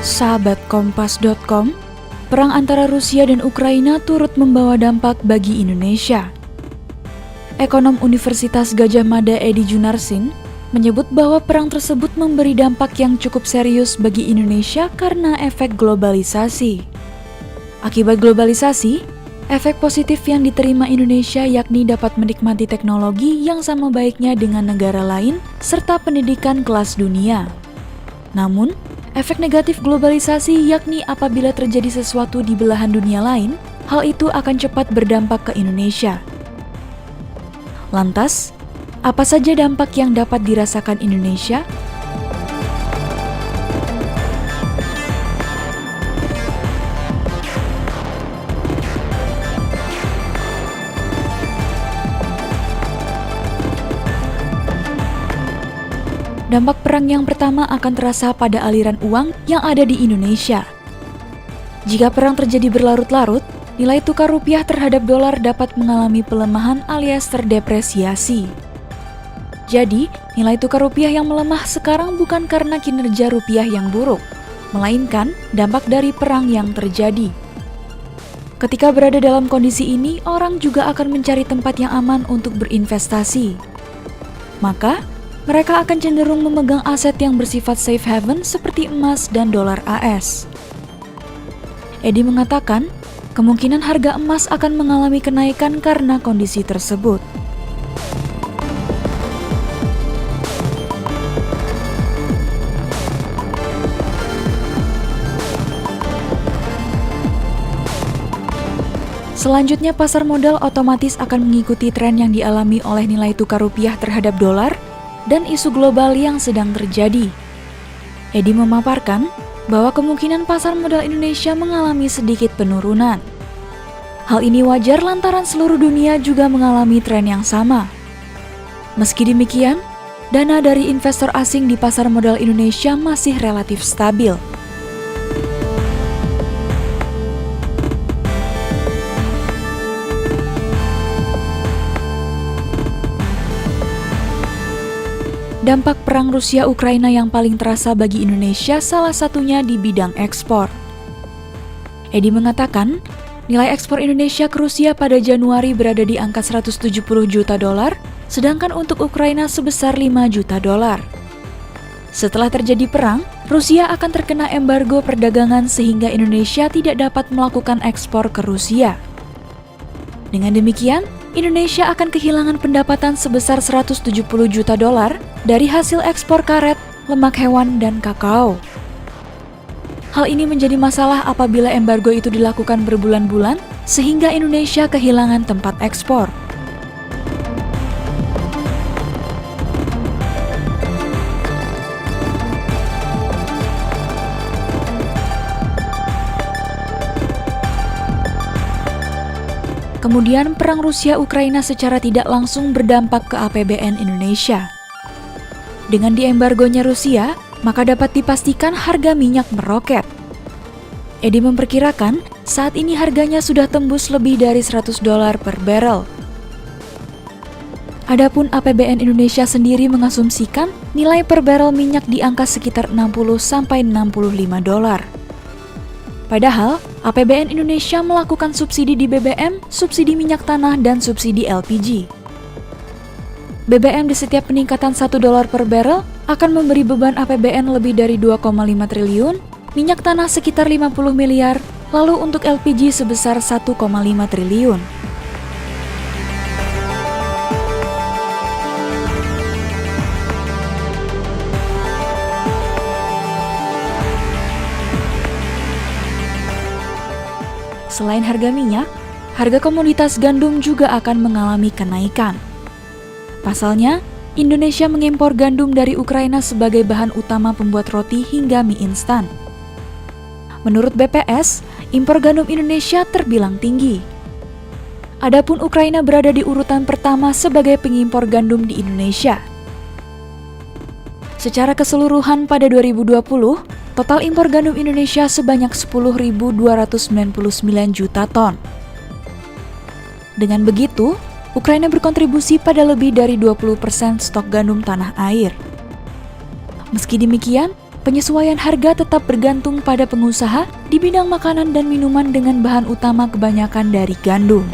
Sahabat Kompas.com, perang antara Rusia dan Ukraina turut membawa dampak bagi Indonesia. Ekonom Universitas Gadjah Mada Edi Junarsin menyebut bahwa perang tersebut memberi dampak yang cukup serius bagi Indonesia karena efek globalisasi. Akibat globalisasi, efek positif yang diterima Indonesia yakni dapat menikmati teknologi yang sama baiknya dengan negara lain serta pendidikan kelas dunia. Namun, efek negatif globalisasi yakni apabila terjadi sesuatu di belahan dunia lain, hal itu akan cepat berdampak ke Indonesia. Lantas, apa saja dampak yang dapat dirasakan Indonesia? Dampak perang yang pertama akan terasa pada aliran uang yang ada di Indonesia. Jika perang terjadi berlarut-larut, nilai tukar rupiah terhadap dolar dapat mengalami pelemahan alias terdepresiasi. Jadi, nilai tukar rupiah yang melemah sekarang bukan karena kinerja rupiah yang buruk, melainkan dampak dari perang yang terjadi. Ketika berada dalam kondisi ini, orang juga akan mencari tempat yang aman untuk berinvestasi. Maka, mereka akan cenderung memegang aset yang bersifat safe haven seperti emas dan dolar AS. Edi mengatakan, kemungkinan harga emas akan mengalami kenaikan karena kondisi tersebut. Selanjutnya, pasar modal otomatis akan mengikuti tren yang dialami oleh nilai tukar rupiah terhadap dolar dan isu global yang sedang terjadi. Edi memaparkan bahwa kemungkinan pasar modal Indonesia mengalami sedikit penurunan. Hal ini wajar lantaran seluruh dunia juga mengalami tren yang sama. Meski demikian, dana dari investor asing di pasar modal Indonesia masih relatif stabil. Dampak perang Rusia-Ukraina yang paling terasa bagi Indonesia salah satunya di bidang ekspor. Edi mengatakan, nilai ekspor Indonesia ke Rusia pada Januari berada di angka 170 juta dolar, sedangkan untuk Ukraina sebesar 5 juta dolar. Setelah terjadi perang, Rusia akan terkena embargo perdagangan sehingga Indonesia tidak dapat melakukan ekspor ke Rusia. Dengan demikian, Indonesia akan kehilangan pendapatan sebesar 170 juta dolar dari hasil ekspor karet, lemak hewan, dan kakao. Hal ini menjadi masalah apabila embargo itu dilakukan berbulan-bulan, sehingga Indonesia kehilangan tempat ekspor. Kemudian, perang Rusia-Ukraina secara tidak langsung berdampak ke APBN Indonesia. Dengan diembargonya Rusia, maka dapat dipastikan harga minyak meroket. Edi memperkirakan saat ini harganya sudah tembus lebih dari 100 dolar per barrel. Adapun APBN Indonesia sendiri mengasumsikan nilai per barrel minyak di angka sekitar 60–65 dolar. Padahal, APBN Indonesia melakukan subsidi di BBM, subsidi minyak tanah, dan subsidi LPG. BBM di setiap peningkatan 1 dolar per barrel akan memberi beban APBN lebih dari 2,5 triliun, minyak tanah sekitar 50 miliar, lalu untuk LPG sebesar 1,5 triliun. Selain harga minyak, harga komoditas gandum juga akan mengalami kenaikan. Pasalnya, Indonesia mengimpor gandum dari Ukraina sebagai bahan utama pembuat roti hingga mie instan. Menurut BPS, impor gandum Indonesia terbilang tinggi. Adapun Ukraina berada di urutan pertama sebagai pengimpor gandum di Indonesia. Secara keseluruhan pada 2020, total impor gandum Indonesia sebanyak 10.299 juta ton. Dengan begitu, Ukraina berkontribusi pada lebih dari 20% stok gandum tanah air. Meski demikian, Penyesuaian harga tetap bergantung pada pengusaha di bidang makanan dan minuman dengan bahan utama kebanyakan dari gandum.